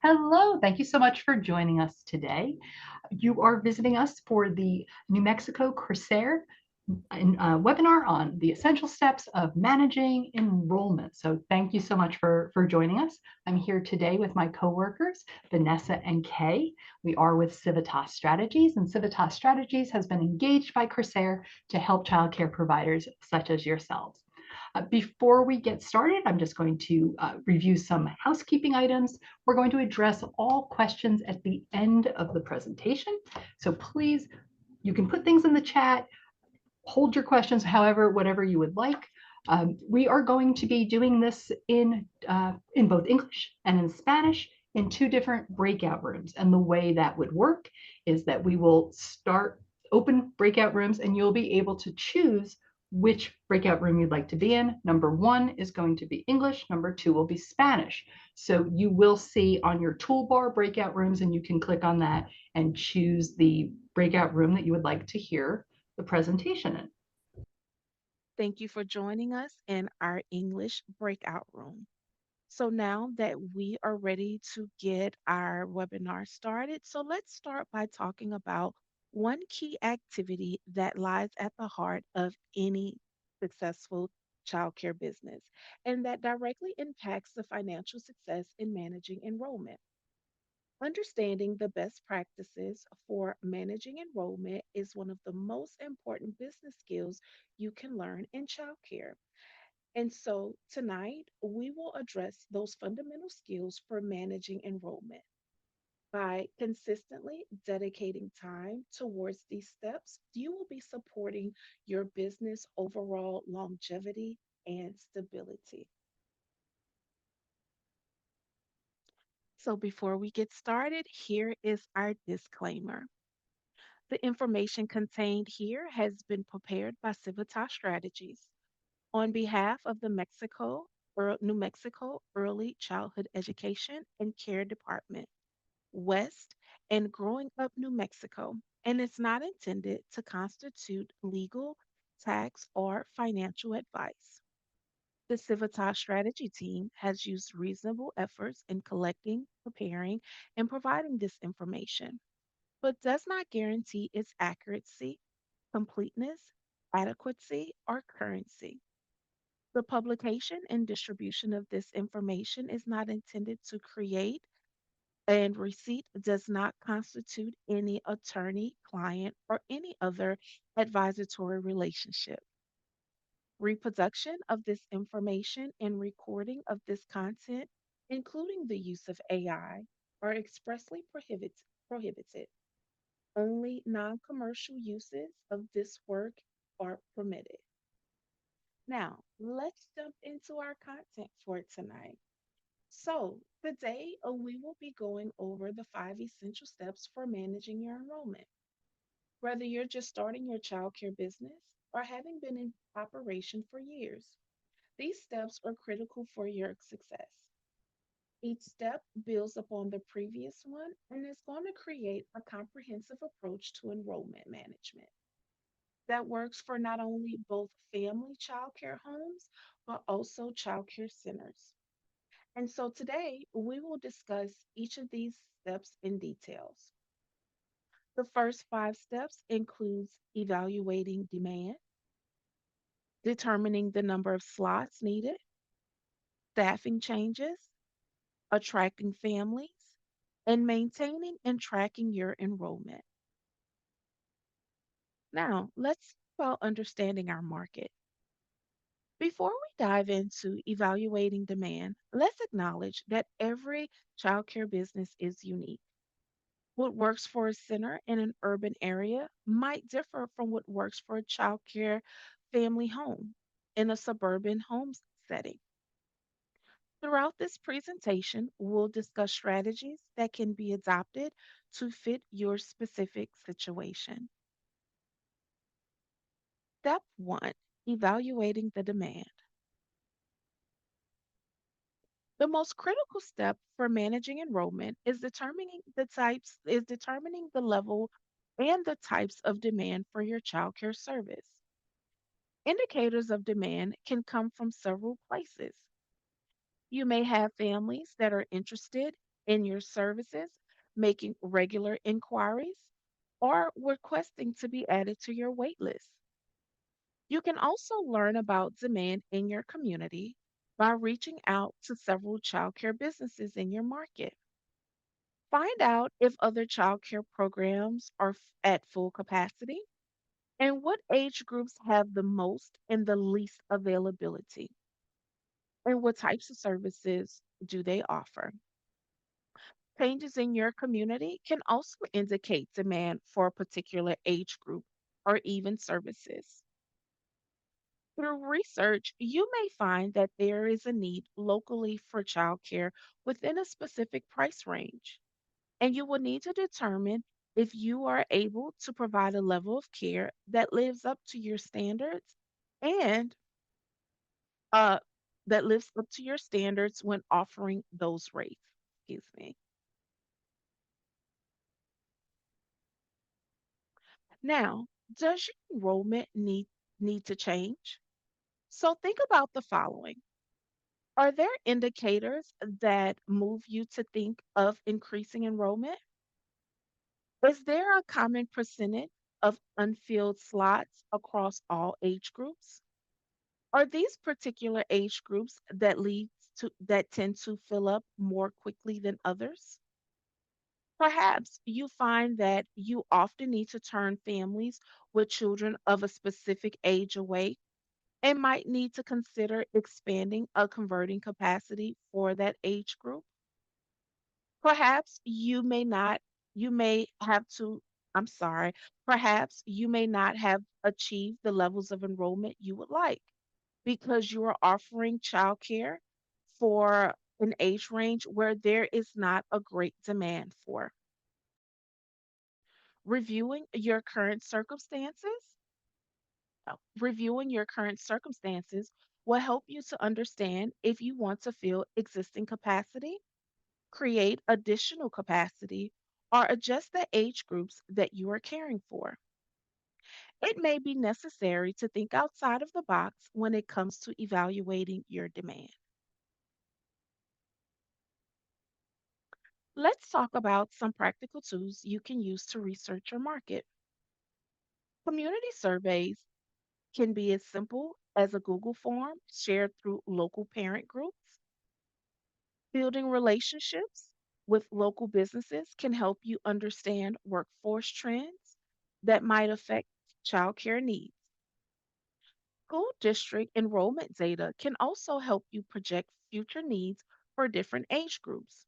Hello, thank you so much for joining us today. You are visiting us for the New Mexico Corsair webinar on the essential steps of managing enrollment. So thank you so much for joining us. I'm here today with my coworkers, Vanessa and Kay. We are with Civitas Strategies, and Civitas Strategies has been engaged by Corsair to help childcare providers such as yourselves. Before we get started, I'm just going to review some housekeeping items. We're going to address all questions at the end of the presentation. So please, you can put things in the chat, hold your questions, however, whatever you would like. We are going to be doing this in both English and in Spanish in two different breakout rooms. And the way that would work is that we will start open breakout rooms and you'll be able to choose which breakout room you'd like to be in. Number one is going to be English. Number two will be Spanish. So you will see on your toolbar breakout rooms and you can click on that and choose the breakout room that you would like to hear the presentation in. Thank you for joining us in our English breakout room. So, now that we are ready to get our webinar started, so let's start by talking about one key activity that lies at the heart of any successful childcare business and that directly impacts the financial success in managing enrollment. Understanding the best practices for managing enrollment is one of the most important business skills you can learn in childcare. And so tonight, we will address those fundamental skills for managing enrollment. By consistently dedicating time towards these steps, you will be supporting your business overall longevity and stability. So, before we get started, here is our disclaimer. The information contained here has been prepared by Civitas Strategies on behalf of the New Mexico Early Childhood Education and Care Department, West and Growing Up New Mexico, and it's not intended to constitute legal, tax, or financial advice. The Civitas strategy team has used reasonable efforts in collecting, preparing, and providing this information, but does not guarantee its accuracy, completeness, adequacy, or currency. The publication and distribution of this information is not intended to create, and receipt does not constitute any attorney, client, or any other advisory relationship. Reproduction of this information and recording of this content, including the use of AI, are expressly prohibited. Only non commercial uses of this work are permitted. Now, let's jump into our content for tonight. So, today we will be going over the 5 essential steps for managing your enrollment. Whether you're just starting your childcare business or having been in operation for years, these steps are critical for your success. Each step builds upon the previous one and is going to create a comprehensive approach to enrollment management that works for not only both family childcare homes, but also childcare centers. And so today we will discuss each of these steps in details. The first 5 steps includes evaluating demand, determining the number of slots needed, staffing changes, attracting families, and maintaining and tracking your enrollment. Now, let's talk about understanding our market. Before we dive into evaluating demand, let's acknowledge that every childcare business is unique. What works for a center in an urban area might differ from what works for a childcare family home in a suburban home setting. Throughout this presentation, we'll discuss strategies that can be adopted to fit your specific situation. Step 1, evaluating the demand. The most critical step for managing enrollment is determining the level and the types of demand for your childcare service. Indicators of demand can come from several places. You may have families that are interested in your services, making regular inquiries, or requesting to be added to your wait list. You can also learn about demand in your community by reaching out to several childcare businesses in your market. Find out if other childcare programs are at full capacity and what age groups have the most and the least availability, and what types of services do they offer. Changes in your community can also indicate demand for a particular age group or even services. Through research, you may find that there is a need locally for childcare within a specific price range, and you will need to determine if you are able to provide a level of care that lives up to your standards and uh, that lives up to your standards when offering those rates. Excuse me. Now, does your enrollment need to change? So think about the following. Are there indicators that move you to think of increasing enrollment? Is there a common percentage of unfilled slots across all age groups? Are these particular age groups that tend to fill up more quickly than others? Perhaps you find that you often need to turn families with children of a specific age away and might need to consider expanding a converting capacity for that age group. Perhaps you may have to, I'm sorry, perhaps you may not have achieved the levels of enrollment you would like because you are offering childcare for an age range where there is not a great demand for. Reviewing your current circumstances, reviewing your current circumstances will help you to understand if you want to fill existing capacity, create additional capacity, or adjust the age groups that you are caring for. It may be necessary to think outside of the box when it comes to evaluating your demand. Let's talk about some practical tools you can use to research your market. Community surveys can be as simple as a Google form shared through local parent groups. Building relationships with local businesses can help you understand workforce trends that might affect childcare needs. School district enrollment data can also help you project future needs for different age groups.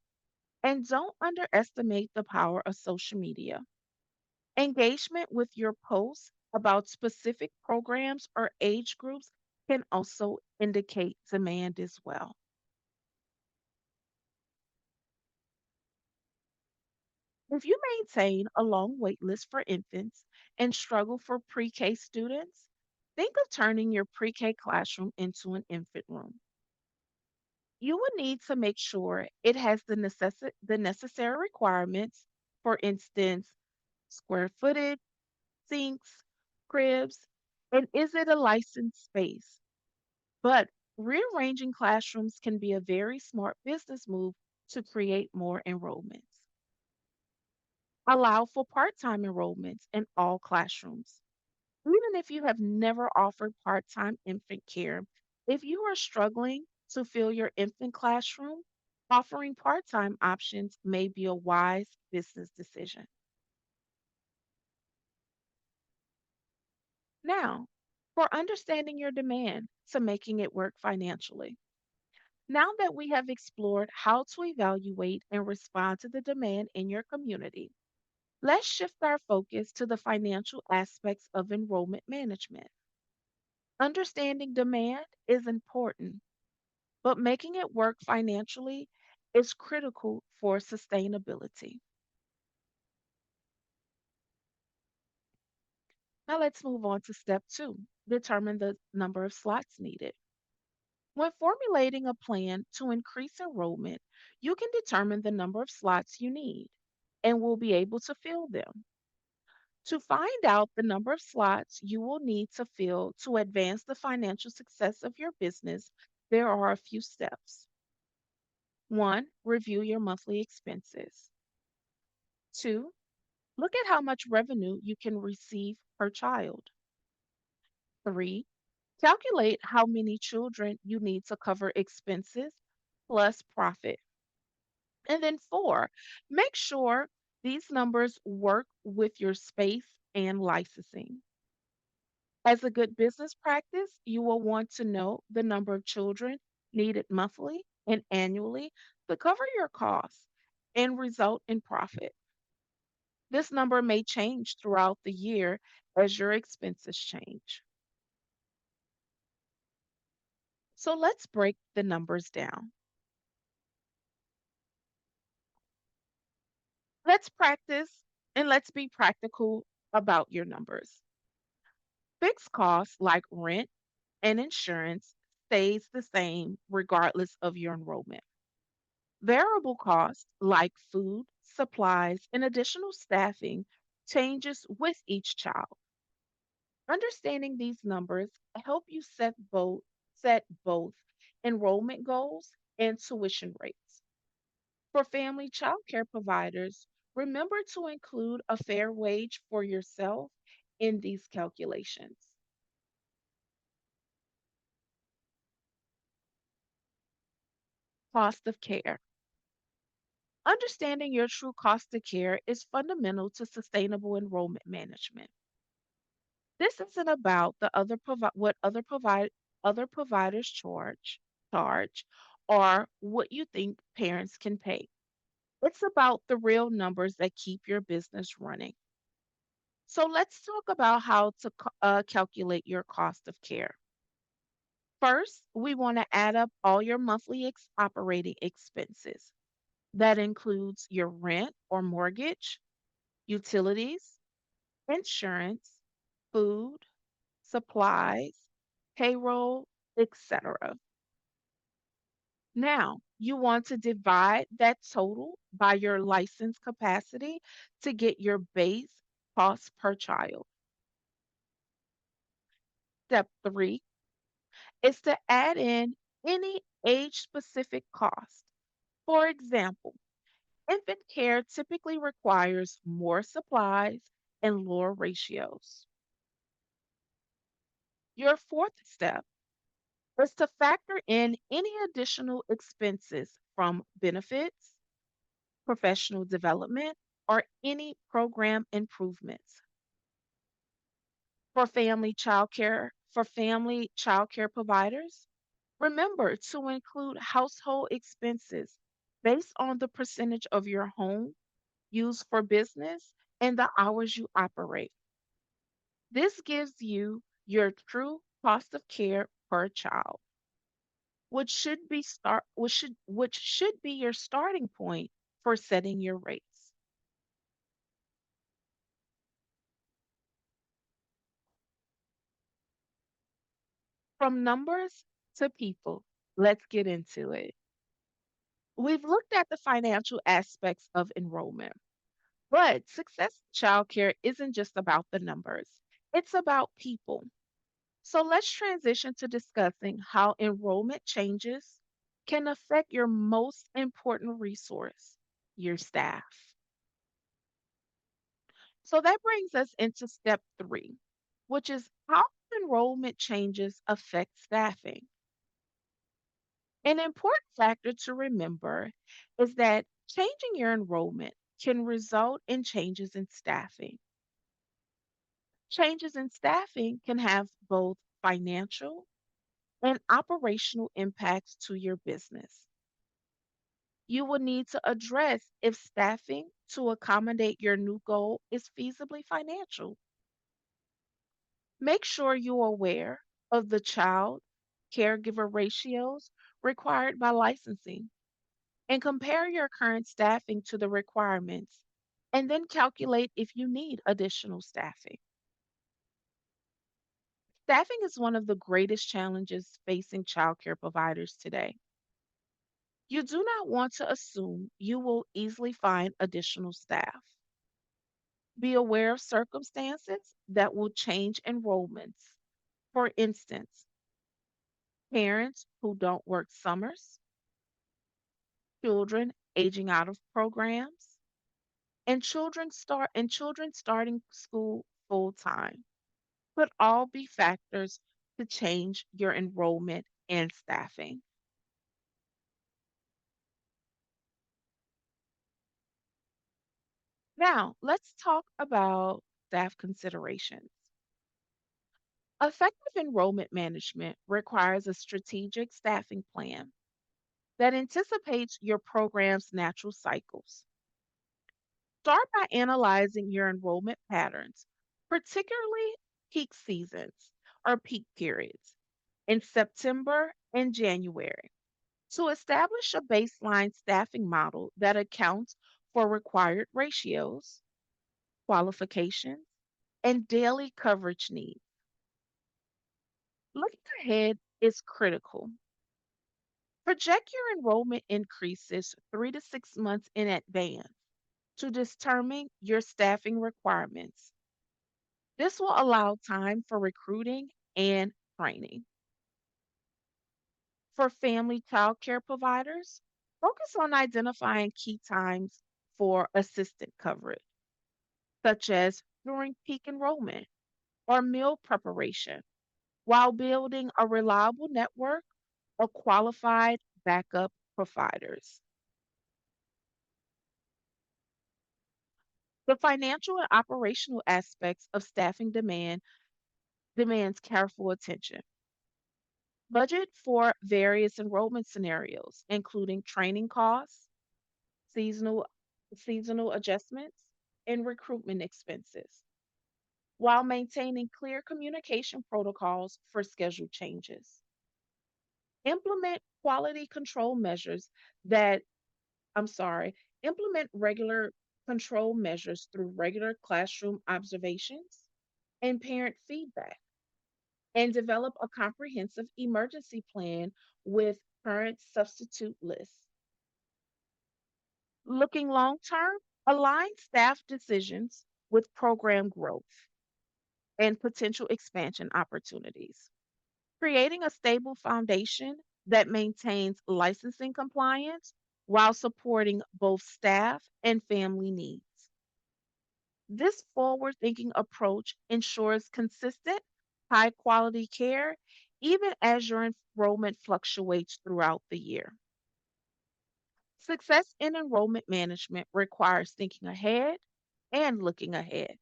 And don't underestimate the power of social media. Engagement with your posts about specific programs or age groups can also indicate demand as well. If you maintain a long wait list for infants and struggle for pre K students, think of turning your pre K classroom into an infant room. You will need to make sure it has the necessary requirements, for instance, square footage, sinks, cribs, and is it a licensed space? But rearranging classrooms can be a very smart business move to create more enrollments. Allow for part time enrollments in all classrooms. Even if you have never offered part time infant care, if you are struggling to fill your infant classroom, offering part time options may be a wise business decision. Now, for understanding your demand to making it work financially. Now that we have explored how to evaluate and respond to the demand in your community, let's shift our focus to the financial aspects of enrollment management. Understanding demand is important, but making it work financially is critical for sustainability. Now let's move on to step two, determine the number of slots needed. When formulating a plan to increase enrollment, you can determine the number of slots you need and will be able to fill them. To find out the number of slots you will need to fill to advance the financial success of your business, there are a few steps. One, review your monthly expenses. Two, look at how much revenue you can receive per child. Three, calculate how many children you need to cover expenses plus profit. And then four, make sure these numbers work with your space and licensing. As a good business practice, you will want to know the number of children needed monthly and annually to cover your costs and result in profit. This number may change throughout the year as your expenses change. So let's break the numbers down. Let's practice and let's be practical about your numbers. Fixed costs like rent and insurance stays the same regardless of your enrollment. Variable costs like food, supplies, and additional staffing changes with each child. Understanding these numbers help you set both enrollment goals and tuition rates. For family childcare providers, remember to include a fair wage for yourself in these calculations. Cost of care. Understanding your true cost of care is fundamental to sustainable enrollment management. This isn't about what other providers charge or what you think parents can pay. It's about the real numbers that keep your business running. So let's talk about how to calculate your cost of care. First, we want to add up all your monthly operating expenses. That includes your rent or mortgage, utilities, insurance, food, supplies, payroll, etc. Now, you want to divide that total by your license capacity to get your base cost per child. Step three is to add in any age specific cost. For example, infant care typically requires more supplies and lower ratios. Your fourth step is to factor in any additional expenses from benefits, professional development, or any program improvements. For family childcare providers, remember to include household expenses based on the percentage of your home used for business and the hours you operate. This gives you your true cost of care per child, which should be your starting point for setting your rates. From numbers to people, let's get into it. We've looked at the financial aspects of enrollment, but success in childcare isn't just about the numbers. It's about people. So let's transition to discussing how enrollment changes can affect your most important resource, your staff. So that brings us into step three, which is how enrollment changes affect staffing. An important factor to remember is that changing your enrollment can result in changes in staffing. Changes in staffing can have both financial and operational impacts to your business. You will need to address if staffing to accommodate your new goal is feasibly financial. Make sure you're aware of the child caregiver ratios required by licensing and compare your current staffing to the requirements and then calculate if you need additional staffing. Staffing is one of the greatest challenges facing childcare providers today. You do not want to assume you will easily find additional staff. Be aware of circumstances that will change enrollments. For instance, parents who don't work summers, children aging out of programs, and children starting school full time could all be factors to change your enrollment and staffing. Now, let's talk about staff considerations. Effective enrollment management requires a strategic staffing plan that anticipates your program's natural cycles. Start by analyzing your enrollment patterns, particularly peak seasons or peak periods in September and January, to establish a baseline staffing model that accounts for required ratios, qualifications, and daily coverage needs. Looking ahead is critical. Project your enrollment increases 3 to 6 months in advance to determine your staffing requirements. This will allow time for recruiting and training. For family child care providers, focus on identifying key times for assistant coverage, such as during peak enrollment or meal preparation, while building a reliable network of qualified backup providers. The financial and operational aspects of staffing demands careful attention. Budget for various enrollment scenarios, including training costs, seasonal seasonal adjustments, and recruitment expenses, while maintaining clear communication protocols for schedule changes. Implement quality control measures that, I'm sorry, implement regular control measures through regular classroom observations and parent feedback, and develop a comprehensive emergency plan with current substitute lists. Looking long term, align staff decisions with program growth and potential expansion opportunities, creating a stable foundation that maintains licensing compliance while supporting both staff and family needs. This forward thinking approach ensures consistent, high quality care even as your enrollment fluctuates throughout the year. Success in enrollment management requires thinking ahead and looking ahead.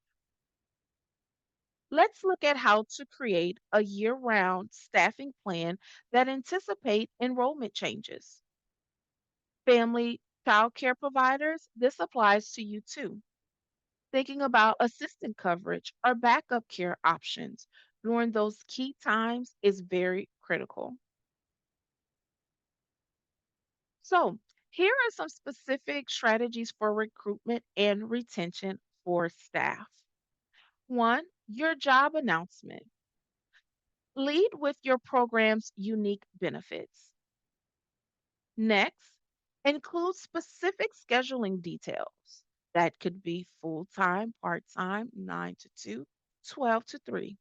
Let's look at how to create a year-round staffing plan that anticipate enrollment changes. Family child care providers, this applies to you too. Thinking about assistant coverage or backup care options during those key times is very critical. So, here are some specific strategies for recruitment and retention for staff. One, your job announcement. Lead with your program's unique benefits. Next, include specific scheduling details. That could be full time, part time, 9 to 2, 12 to 3.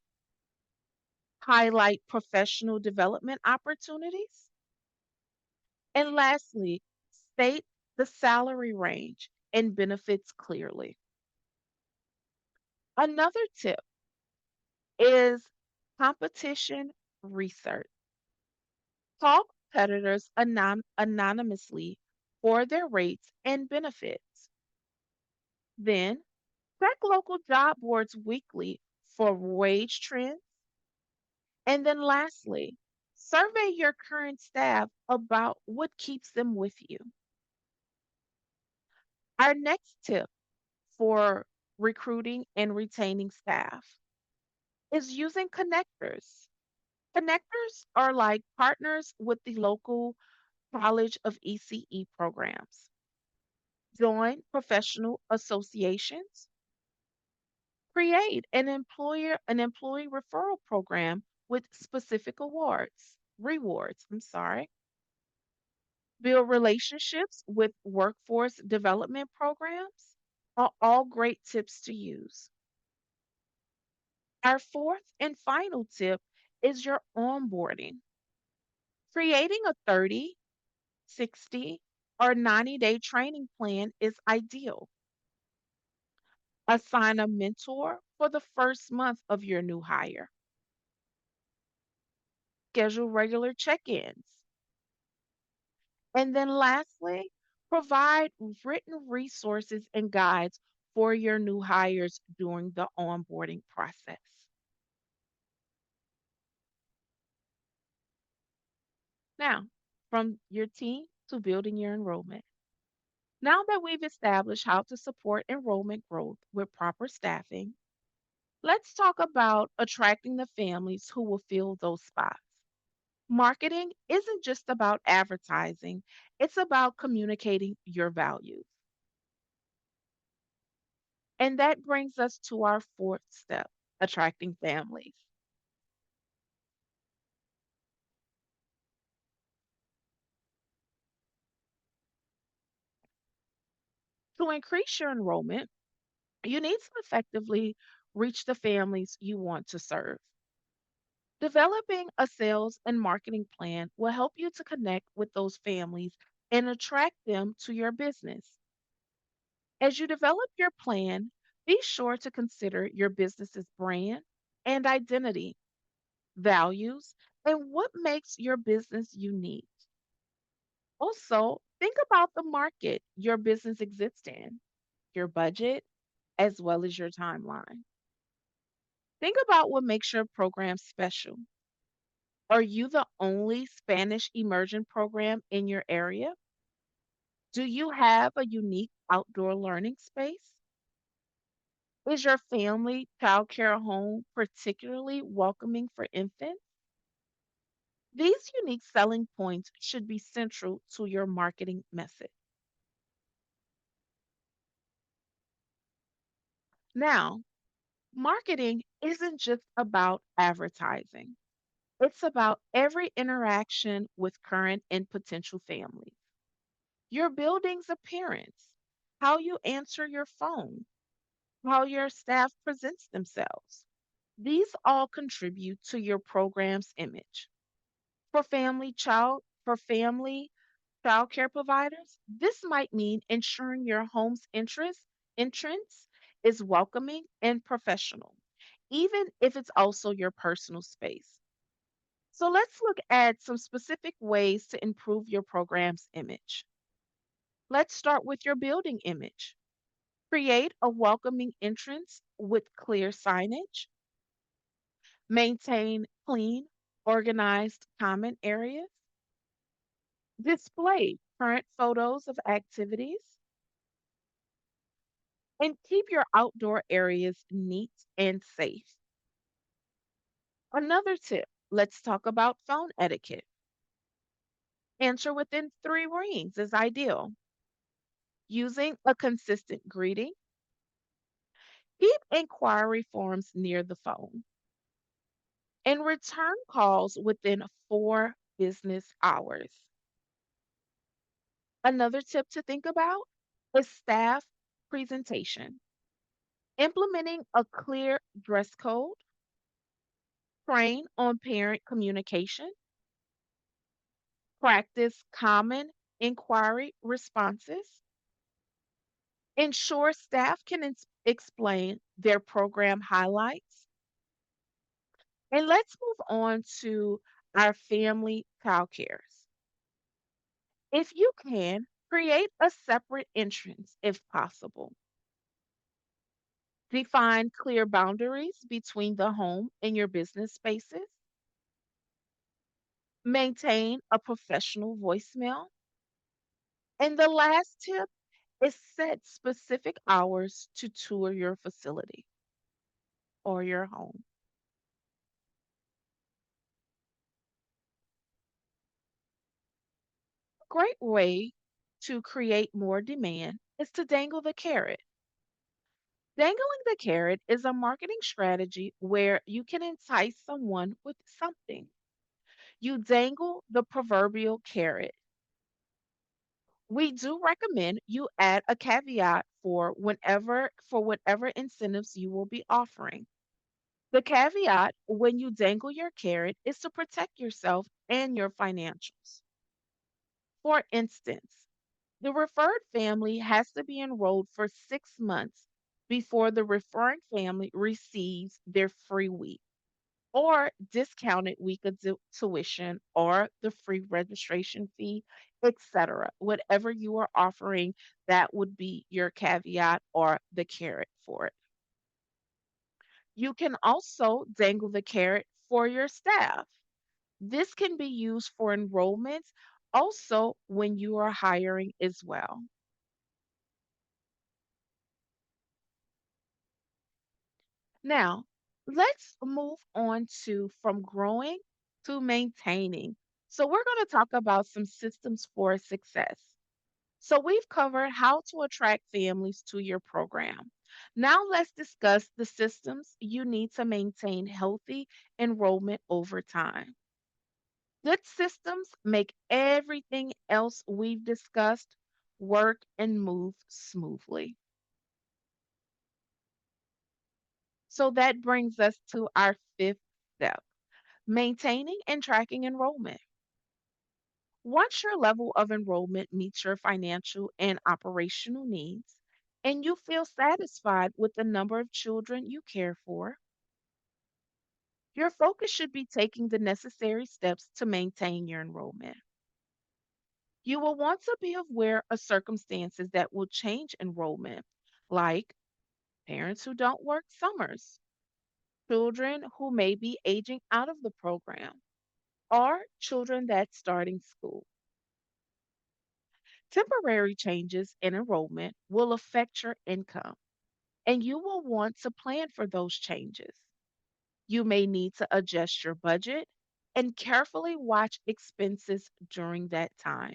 Highlight professional development opportunities. And lastly, state the salary range and benefits clearly. Another tip is competition research. Call competitors anonymously for their rates and benefits. Then, check local job boards weekly for wage trends. And then, lastly, survey your current staff about what keeps them with you. Our next tip for recruiting and retaining staff is using connectors. Connectors are like partners with the local College of ECE programs. Join professional associations. Create an employee referral program with specific rewards, I'm sorry. Build relationships with workforce development programs are all great tips to use. Our fourth and final tip is your onboarding. Creating a 30, 60, or 90-day training plan is ideal. Assign a mentor for the first month of your new hire. Schedule regular check ins. And then lastly, provide written resources and guides for your new hires during the onboarding process. Now, from your team to building your enrollment. Now that we've established how to support enrollment growth with proper staffing, let's talk about attracting the families who will fill those spots. Marketing isn't just about advertising, it's about communicating your values. And that brings us to our fourth step, attracting families. To increase your enrollment, you need to effectively reach the families you want to serve. Developing a sales and marketing plan will help you to connect with those families and attract them to your business. As you develop your plan, be sure to consider your business's brand and identity, values, and what makes your business unique. Also, think about the market your business exists in, your budget, as well as your timeline. Think about what makes your program special. Are you the only Spanish immersion program in your area? Do you have a unique outdoor learning space? Is your family childcare home particularly welcoming for infants? These unique selling points should be central to your marketing message. Now, marketing isn't just about advertising. It's about every interaction with current and potential families. Your building's appearance, how you answer your phone, how your staff presents themselves. These all contribute to your program's image. For family child care providers, this might mean ensuring your home's entrance is welcoming and professional, even if it's also your personal space. So let's look at some specific ways to improve your program's image. Let's start with your building image. Create a welcoming entrance with clear signage. Maintain clean, organized common areas. Display current photos of activities. And keep your outdoor areas neat and safe. Another tip, let's talk about phone etiquette. Answer within 3 rings is ideal. Using a consistent greeting. Keep inquiry forms near the phone. And return calls within 4 business hours. Another tip to think about is staff presentation. Implementing a clear dress code, train on parent communication, practice common inquiry responses, ensure staff can explain their program highlights, and let's move on to our family childcares. If you can, create a separate entrance if possible. Define clear boundaries between the home and your business spaces. Maintain a professional voicemail. And the last tip is set specific hours to tour your facility or your home. A great way to create more demand is to dangle the carrot. Dangling the carrot is a marketing strategy where you can entice someone with something. You dangle the proverbial carrot. We do recommend you add a caveat for whatever incentives you will be offering. The caveat when you dangle your carrot is to protect yourself and your financials. For instance, The referred family has to be enrolled for 6 months before the referring family receives their free week or discounted week of tuition or the free registration fee, etc. Whatever you are offering, that would be your caveat or the carrot for it. You can also dangle the carrot for your staff. This can be used for enrollments also when you are hiring as well. Now, let's move on to from growing to maintaining. So, we're going to talk about some systems for success. So, we've covered how to attract families to your program. Now, let's discuss the systems you need to maintain healthy enrollment over time. Good systems make everything else we've discussed work and move smoothly. So, that brings us to our fifth step: maintaining and tracking enrollment. Once your level of enrollment meets your financial and operational needs, and you feel satisfied with the number of children you care for, your focus should be taking the necessary steps to maintain your enrollment. You will want to be aware of circumstances that will change enrollment, like parents who don't work summers, children who may be aging out of the program, or children that's starting school. Temporary changes in enrollment will affect your income, and you will want to plan for those changes. You may need to adjust your budget and carefully watch expenses during that time.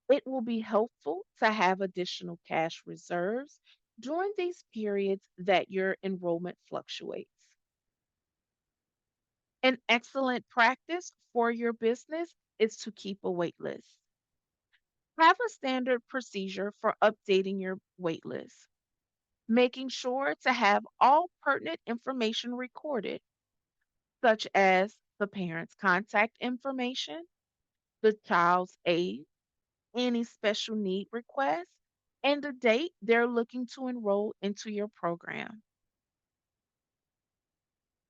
It will be helpful to have additional cash reserves during these periods that your enrollment fluctuates. An excellent practice for your business is to keep a wait list. Have a standard procedure for updating your wait list, making sure to have all pertinent information recorded, such as the parent's contact information, the child's age, any special need requests, and the date they're looking to enroll into your program.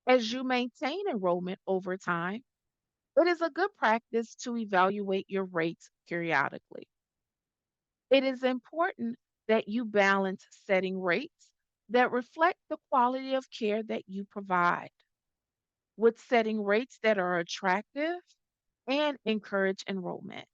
As you maintain enrollment over time, it is a good practice to evaluate your rates periodically. It is important that you balance setting rates that reflect the quality of care that you provide with setting rates that are attractive and encourage enrollment.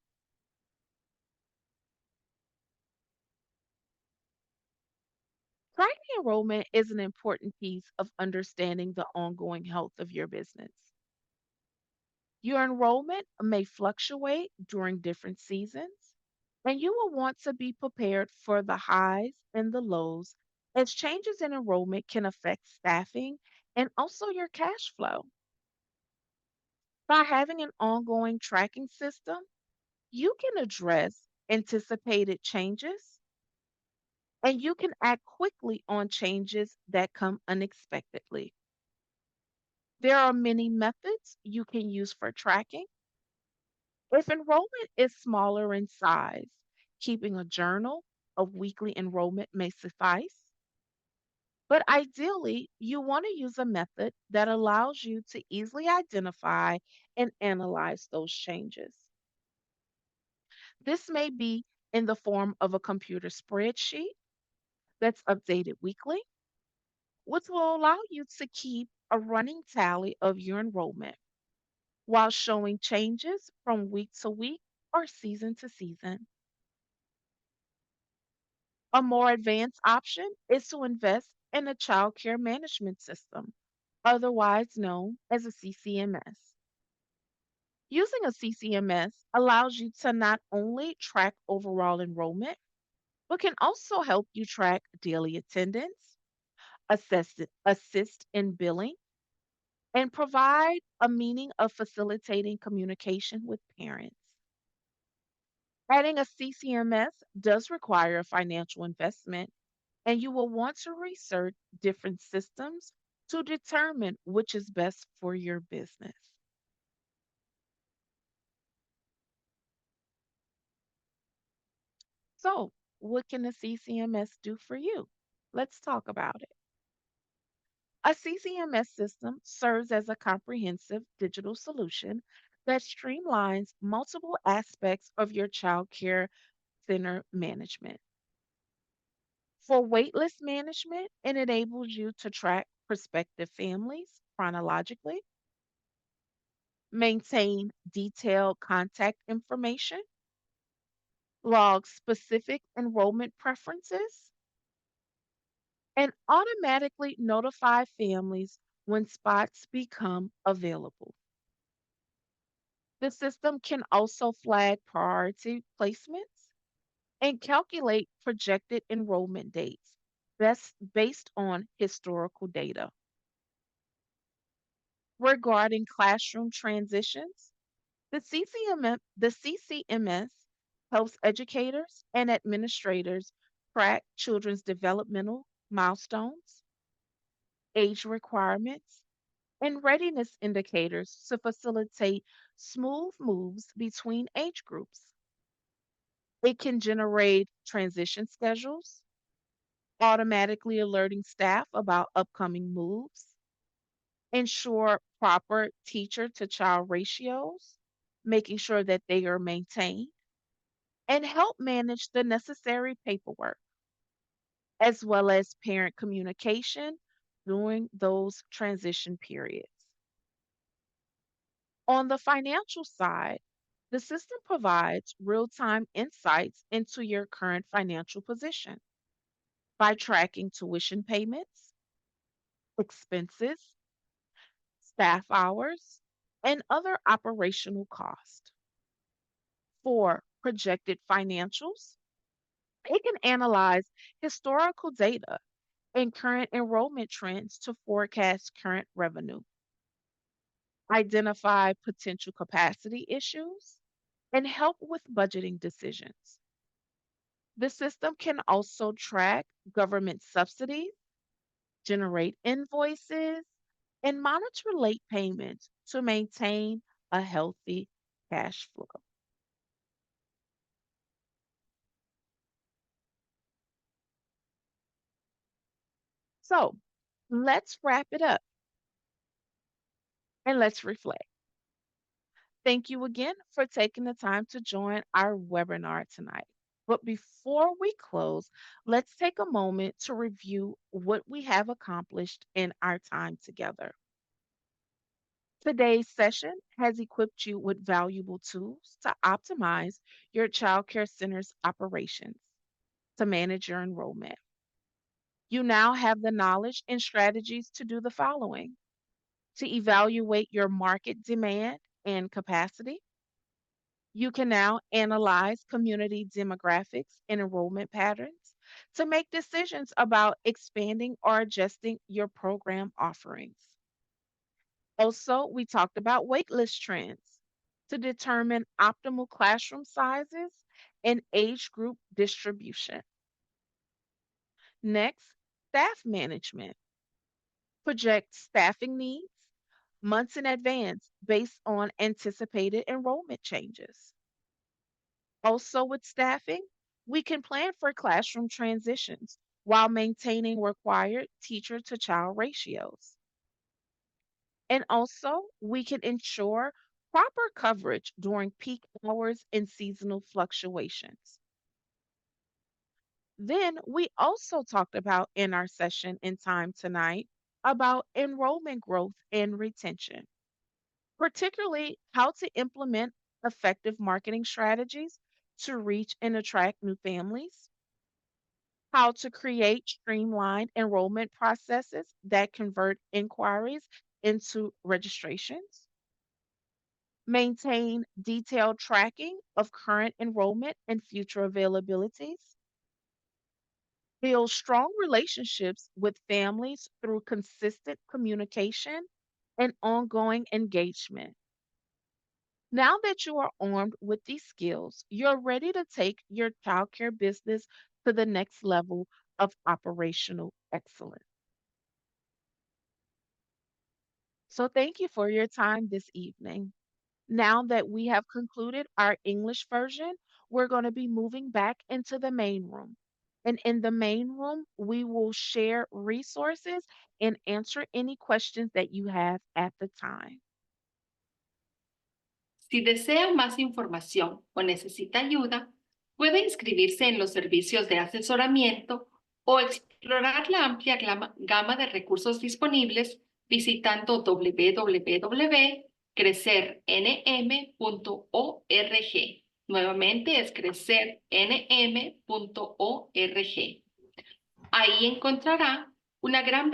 Tracking enrollment is an important piece of understanding the ongoing health of your business. Your enrollment may fluctuate during different seasons, and you will want to be prepared for the highs and the lows, as changes in enrollment can affect staffing and also your cash flow. By having an ongoing tracking system, you can address anticipated changes and you can act quickly on changes that come unexpectedly. There are many methods you can use for tracking. If enrollment is smaller in size, keeping a journal of weekly enrollment may suffice. But ideally, you want to use a method that allows you to easily identify and analyze those changes. This may be in the form of a computer spreadsheet that's updated weekly, which will allow you to keep a running tally of your enrollment while showing changes from week to week or season to season. A more advanced option is to invest in a child care management system, otherwise known as a CCMS. Using a CCMS allows you to not only track overall enrollment, but can also help you track daily attendance, assist in billing, and provide a meaning of facilitating communication with parents. Adding a CCMS does require a financial investment, and you will want to research different systems to determine which is best for your business. So, what can the CCMS do for you? Let's talk about it. A CCMS system serves as a comprehensive digital solution that streamlines multiple aspects of your child care center management. For waitlist management, it enables you to track prospective families chronologically, maintain detailed contact information, log specific enrollment preferences, and automatically notify families when spots become available. The system can also flag priority placements and calculate projected enrollment dates based on historical data. Regarding classroom transitions, the CCMS helps educators and administrators track children's developmental milestones, age requirements, and readiness indicators to facilitate smooth moves between age groups. It can generate transition schedules, automatically alerting staff about upcoming moves, ensure proper teacher to child ratios, making sure that they are maintained, and help manage the necessary paperwork, as well as parent communication during those transition periods. On the financial side, the system provides real time insights into your current financial position by tracking tuition payments, expenses, staff hours, and other operational costs. For projected financials, it can analyze historical data and current enrollment trends to forecast current revenue, identify potential capacity issues, and help with budgeting decisions. The system can also track government subsidies, generate invoices, and monitor late payments to maintain a healthy cash flow. So let's wrap it up and let's reflect. Thank you again for taking the time to join our webinar tonight. But before we close, let's take a moment to review what we have accomplished in our time together. Today's session has equipped you with valuable tools to optimize your child care center's operations to manage your enrollment. You now have the knowledge and strategies to do the following: to evaluate your market demand and capacity. You can now analyze community demographics and enrollment patterns to make decisions about expanding or adjusting your program offerings. Also, we talked about waitlist trends to determine optimal classroom sizes and age group distribution. Next, staff management. Project staffing needs months in advance based on anticipated enrollment changes. Also, with staffing, we can plan for classroom transitions while maintaining required teacher to child ratios. And also, we can ensure proper coverage during peak hours and seasonal fluctuations. Then we also talked about in our session in time tonight about enrollment growth and retention, particularly how to implement effective marketing strategies to reach and attract new families, how to create streamlined enrollment processes that convert inquiries into registrations, maintain detailed tracking of current enrollment and future availabilities, build strong relationships with families through consistent communication and ongoing engagement. Now that you are armed with these skills, you're ready to take your childcare business to the next level of operational excellence. So, thank you for your time this evening. Now that we have concluded our English version, we're going to be moving back into the main room. And in the main room, we will share resources and answer any questions that you have at the time. Si desea más información o necesita ayuda, puede inscribirse en los servicios de asesoramiento o explorar la amplia gama de recursos disponibles visitando www.crecernm.org. Nuevamente es crecernm.org. Ahí encontrará una gran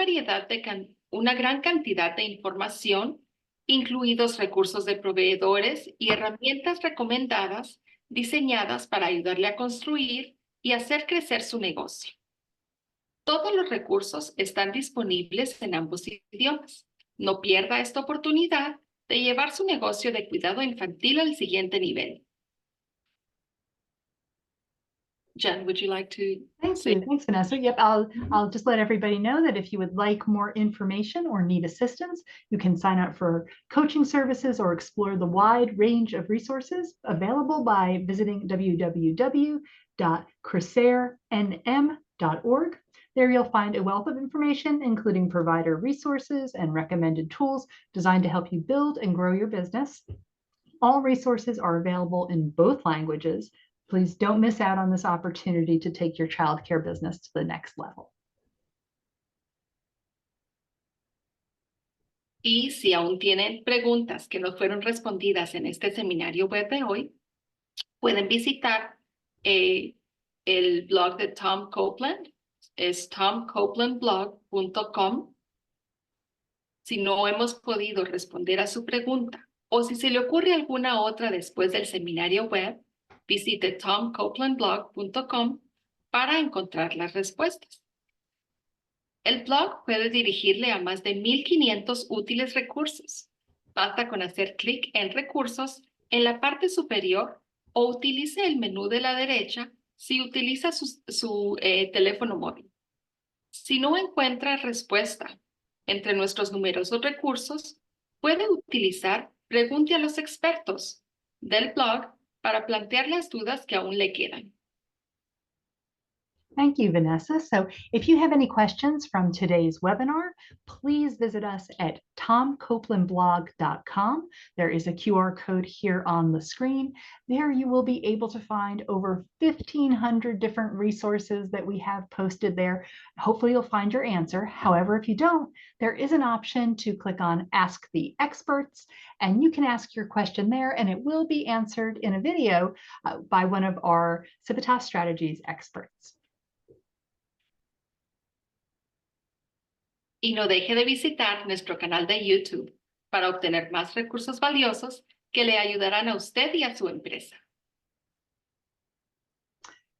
una gran cantidad de información, incluidos recursos de proveedores y herramientas recomendadas diseñadas para ayudarle a construir y hacer crecer su negocio. Todos los recursos están disponibles en ambos idiomas. No pierda esta oportunidad de llevar su negocio de cuidado infantil al siguiente nivel. Jen, would you like to Thank you. Thanks, Vanessa. Yep, I'll just let everybody know that if you would like more information or need assistance, you can sign up for coaching services or explore the wide range of resources available by visiting www.crecernm.org. There you'll find a wealth of information, including provider resources and recommended tools designed to help you build and grow your business. All resources are available in both languages. Please don't miss out on this opportunity to take your childcare business to the next level. Y si aún tienen preguntas que no fueron respondidas en este seminario web de hoy, pueden visitar el blog de Tom Copeland, es tomcopelandblog.com. Si no hemos podido responder a su pregunta o si se le ocurre alguna otra después del seminario web, visite tomcopelandblog.com para encontrar las respuestas. El blog puede dirigirle a más de 1,500 útiles recursos. Basta con hacer clic en Recursos en la parte superior o utilice el menú de la derecha si utiliza su teléfono móvil. Si no encuentra respuesta entre nuestros numerosos recursos, puede utilizar Pregunte a los expertos del blog para plantear las dudas que aún le quedan. Thank you, Vanessa. So if you have any questions from today's webinar, please visit us at tomcopelandblog.com. There is a QR code here on the screen. There you will be able to find over 1,500 different resources that we have posted there. Hopefully you'll find your answer. However, if you don't, there is an option to click on Ask the Experts, and you can ask your question there, and it will be answered in a video by one of our Civitas Strategies experts. Y no deje de visitar nuestro canal de YouTube para obtener más recursos valiosos que le ayudarán a usted y a su empresa.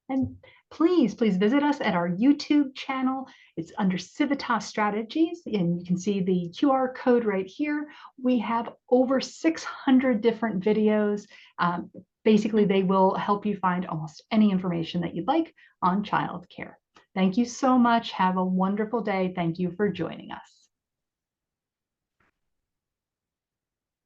And please visit us at our YouTube channel. It's under Civitas Strategies, and you can see the QR code right here. We have over 600 different videos. Basically, they will help you find almost any information that you'd like on childcare. Thank you so much. Have a wonderful day. Thank you for joining us.